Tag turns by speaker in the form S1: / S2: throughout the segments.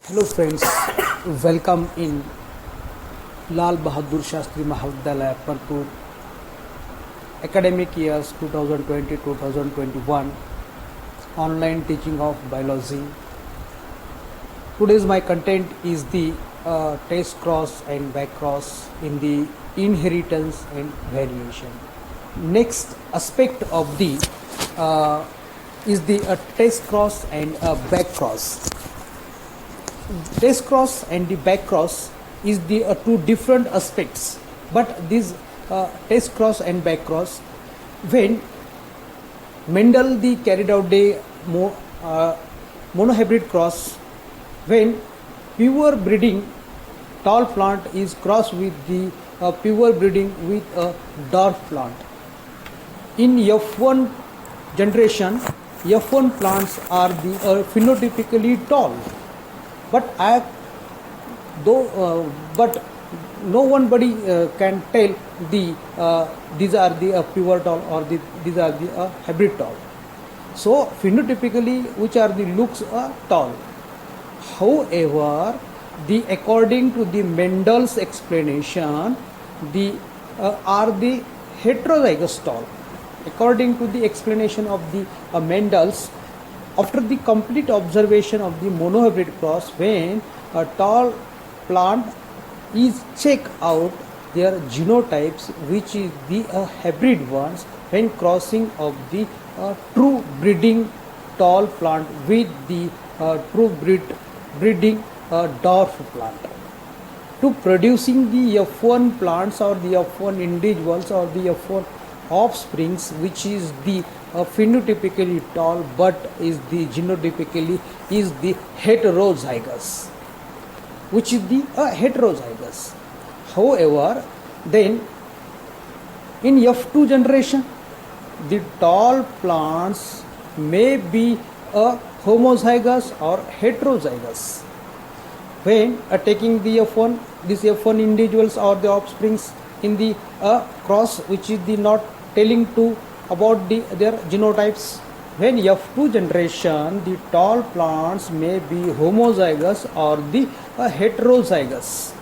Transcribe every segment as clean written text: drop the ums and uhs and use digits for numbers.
S1: Hello friends, welcome in Lal Bahadur Shastri Mahavidyalaya, Parpur, academic years 2020-2021, online teaching of biology. Today's my content is the test cross and back cross in the inheritance and variation. Next aspect of the is the test cross and back cross. Test cross and the back cross is the two different aspects, but this test cross and back cross, when Mendel the carried out the monohybrid cross, when pure breeding tall plant is crossed with the pure breeding with a dwarf plant. In F1 generation, F1 plants are the phenotypically tall, but but no one can tell these are the pure tall or these are the hybrid tall. So phenotypically, which are the looks tall. However, according to the Mendel's explanation, are the heterozygous tall. According to the explanation of the Mendel's, after the complete observation of the monohybrid cross, when a tall plant is check out their genotypes, which is the hybrid ones, when crossing of the true breeding tall plant with the true breeding dwarf plant, to producing the F1 plants or the F1 individuals or the F1 offsprings, which is the phenotypically tall but is the genotypically is the heterozygous, which is the heterozygous. However, then in F2 generation, the tall plants may be homozygous or heterozygous. When taking the F1, these F1 individuals or the offsprings in the cross, which is the not telling to about their genotypes. When F2 generation, the tall plants may be homozygous or the heterozygous.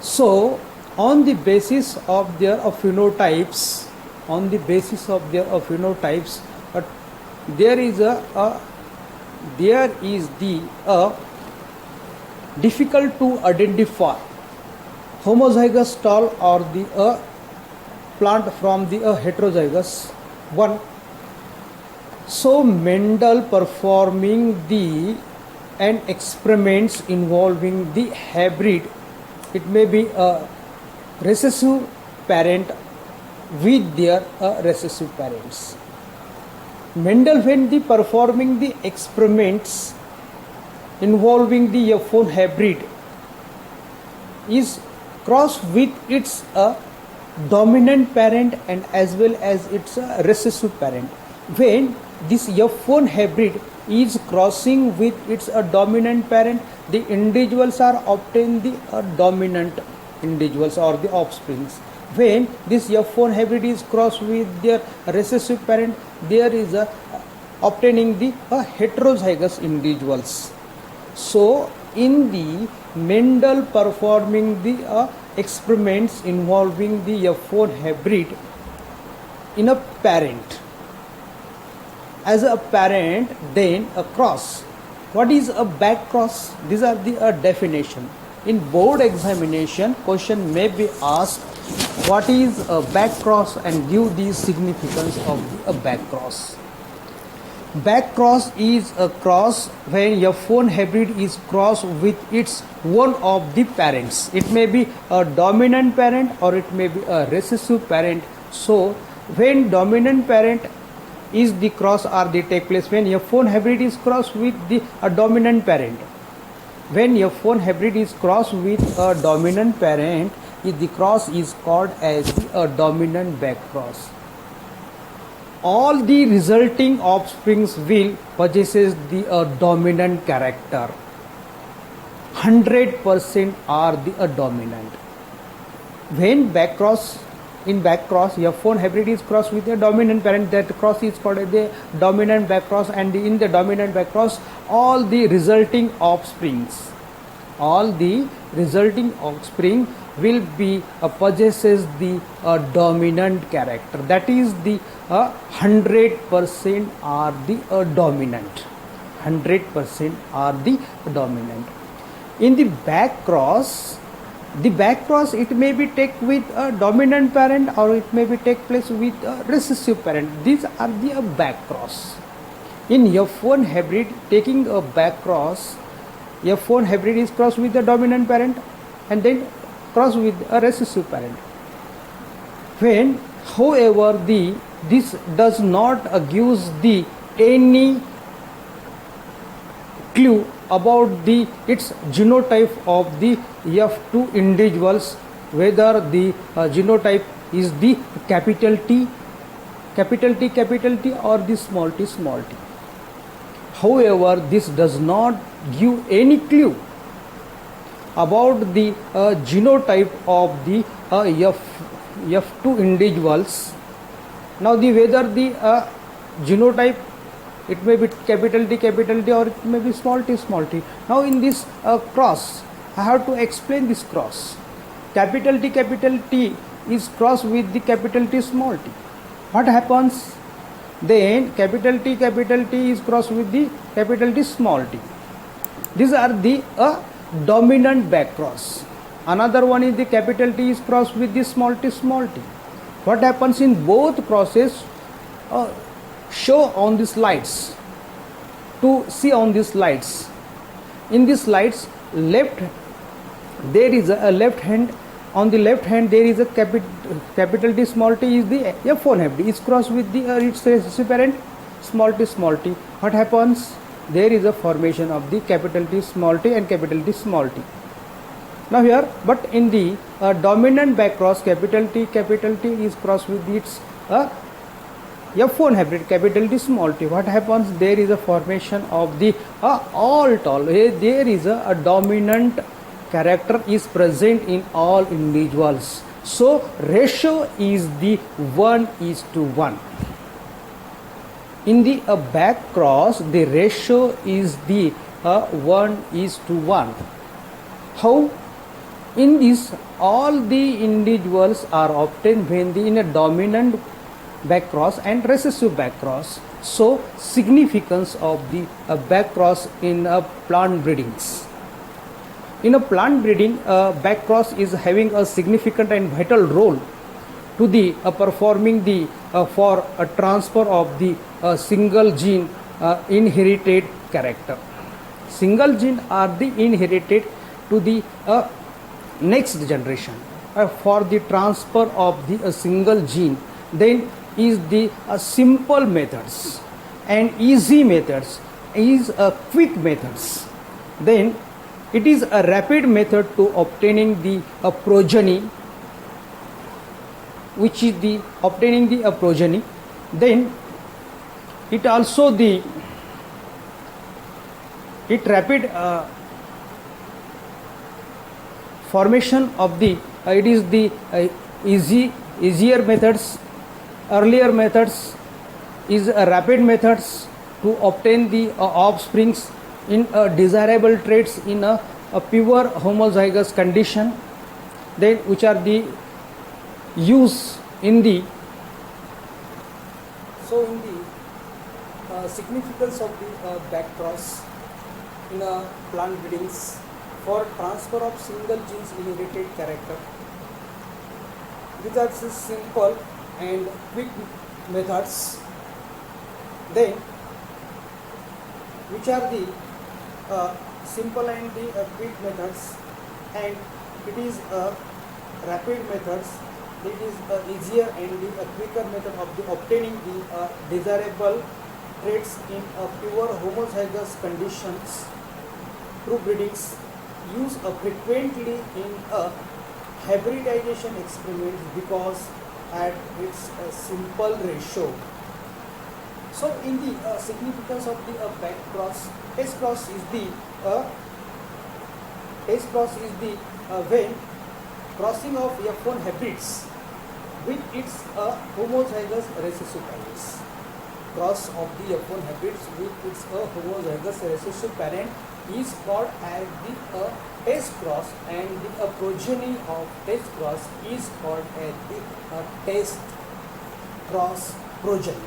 S1: So on the basis of their phenotypes, there is the difficult to identify homozygous tall or the plant from the heterozygous one. So Mendel performing an experiments involving the hybrid, it may be a recessive parent with their recessive parents. Mendel, when performing the experiments involving the F1 hybrid, is crossed with its dominant parent and as well as its recessive parent. When this F1 hybrid is crossing with its dominant parent, the individuals are obtained the dominant individuals or the offsprings. When this F1 hybrid is crossed with their recessive parent, there is obtaining the heterozygous individuals. So in the Mendel performing the experiments involving the F1 hybrid in a parent, as a parent, then a cross. What is a back cross? These are the definition. In board examination, question may be asked, what is a back cross, and give the significance of a back cross. Back cross is a cross when F1 hybrid is crossed with its one of the parents. It may be a dominant parent or it may be a recessive parent. So when dominant parent is the cross or the take place, when F1 hybrid is crossed with the dominant parent. When F1 hybrid is crossed with a dominant parent, the cross is called as a dominant back cross. All the resulting offsprings will possesses the dominant character. 100% are the dominant. When back cross in back cross, F1 hybrid is crossed with a dominant parent. That cross is called the dominant back cross, and in the dominant back cross, all the resulting offsprings, all the resulting offspring will be possesses the dominant character, that is the 100% are the dominant, 100% are the dominant. In the back cross, it may be take with a dominant parent or it may be take place with a recessive parent. These are the back cross. In F1 hybrid, taking a back cross, F1 hybrid is crossed with the dominant parent and then crossed with a recessive parent. When, however, this does not gives the any clue about its genotype of the F2 individuals, whether the genotype is the capital T or the small t. However, this does not give any clue about the genotype of the F2 individuals. Now, whether the genotype, it may be capital T or it may be small t. Now, in this cross, I have to explain this cross. Capital T is crossed with the capital T small t. What happens? Then capital T is crossed with the capital T small t. These are the dominant back cross. Another one is the capital T is crossed with the small t. What happens in both crosses? Show on the slides, to see on the slides. In the slides, left there is a left hand. On the left hand there is a capital T small t is the F1 hybrid is crossed with the its recessive parent small t. What happens? There is a formation of the capital T small t and capital T small t. Now here, but in the dominant back cross, capital T is crossed with its F1 hybrid capital T small t. What happens? There is a formation of the all tall. There is a dominant character is present in all individuals. So ratio is the 1:1. In the back cross, the ratio is the 1:1. How? In this, all the individuals are obtained when in a dominant back cross and recessive back cross. So significance of the back cross in plant breedings. In a plant breeding, back cross is having a significant and vital role to the performing the for a transfer of the single gene inherited character. Single gene are the inherited to the next generation. For the transfer of the single gene, then is the simple methods and easy methods, is quick methods. Then it is a rapid method to obtaining the progeny, which is the obtaining the progeny. Then it also the rapid formation of the it is the easier methods. Earlier methods is rapid methods to obtain the offsprings in desirable traits in a pure homozygous condition, then which are the use in the significance of the back cross in plant breedings for transfer of single genes inherited character. These are the simple and quick methods. Then which are the simple and the quick methods, and it is rapid methods. It is easier and the quicker method of the obtaining the desirable traits in pure homozygous conditions through breedings, used frequently in hybridization experiments because at its simple ratio. So in the significance of the back cross, S cross is the when crossing of F1 hybrids with its homozygous recessive parents. cross of the F1 hybrids with its homozygous recessive parent is called as the test cross, and the progeny of test cross is called as the test cross progeny.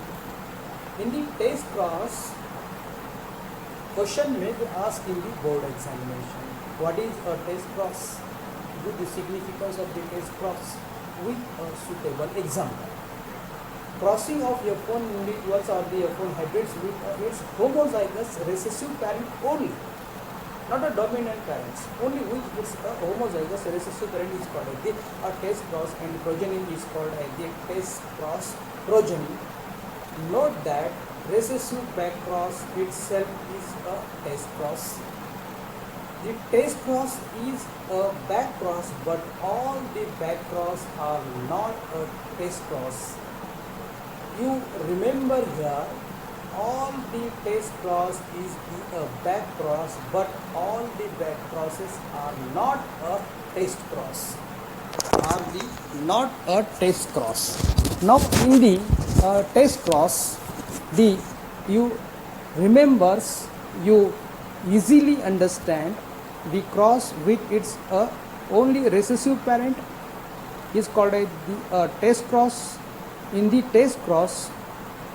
S1: In the test cross, question may be asked in the board examination. What is a test cross? Give the significance of the test cross with a suitable example. Crossing of F1 individuals or the F1 hybrids with its homozygous recessive parent only, not a dominant parents, only with its homozygous recessive parent is called as the test cross, and progeny is called as the test cross progeny. Note that recessive back cross itself is a test cross. The test cross is a back cross, but all the back cross are not a test cross. You remember here, all the test cross is a back cross, but all the back crosses are not a test cross. Are the not a test cross. Now in the test cross, you remembers, you easily understand the cross with its only recessive parent is called as the test cross. In the test cross,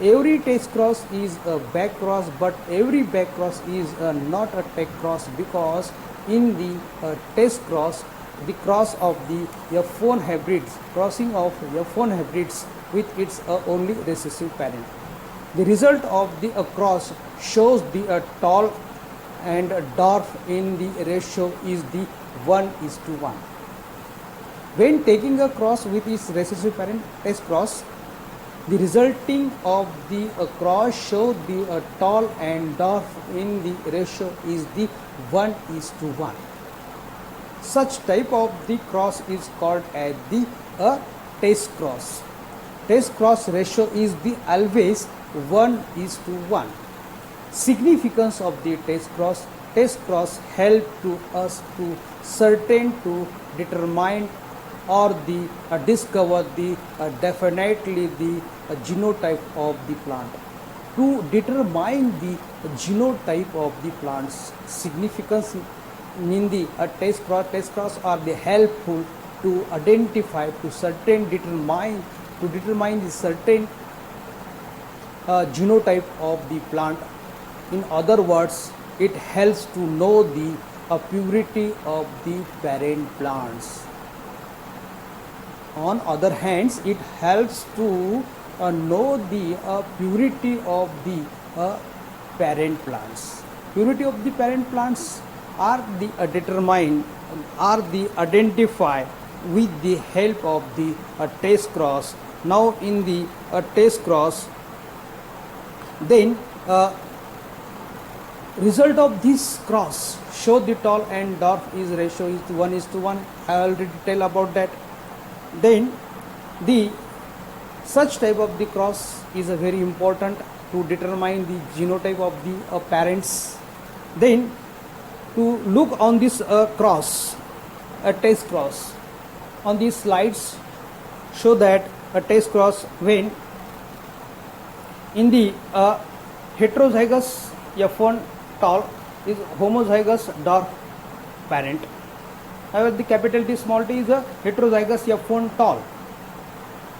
S1: every test cross is a back cross, but every back cross is not a test cross, because in the test cross, the cross of the F1 hybrids, crossing of F1 hybrids with its only recessive parent. The result of the cross shows the tall and dwarf in the ratio is the 1:1. When taking a cross with its recessive parent test cross, the resulting of the cross show the tall and dwarf in the ratio is the 1:1. Such type of the cross is called as the test cross. Test cross ratio is the always 1:1. Significance of the test cross help to us to certain to determine or the discover the definitely the genotype of the plant. To determine the genotype of the plant's significance in the test cross are the helpful to identify to certain determine the certain genotype of the plant. In other words, it helps to know the purity of the parent plants. On other hands, it helps to know the purity of the parent plants. Purity of the parent plants are the determined, are the identified with the help of the test cross. Now in the test cross, then result of this cross show the tall and dwarf is ratio is 1:1. I already tell about that. Then the such type of the cross is a very important to determine the genotype of the parents. Then to look on this cross, a test cross on these slides show that a test cross when in the heterozygous F1 tall is homozygous dwarf parent. However, the capital T small t is a heterozygous F1 tall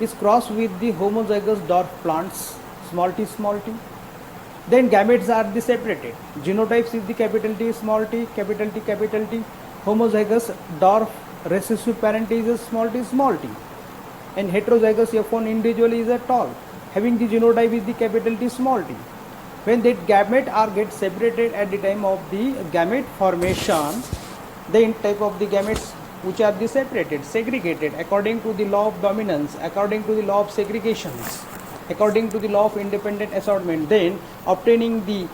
S1: is crossed with the homozygous dwarf plants small t small t. Then gametes are the separated. Genotypes is the capital T small t, capital T capital T. Homozygous dwarf recessive parent is a small t, and heterozygous F1 individual is a tall, having the genotype is the capital T small t. When that gamete are get separated at the time of the gamete formation, then type of the gametes which are the separated, segregated according to the law of dominance, according to the law of segregations, according to the law of independent assortment, then obtaining the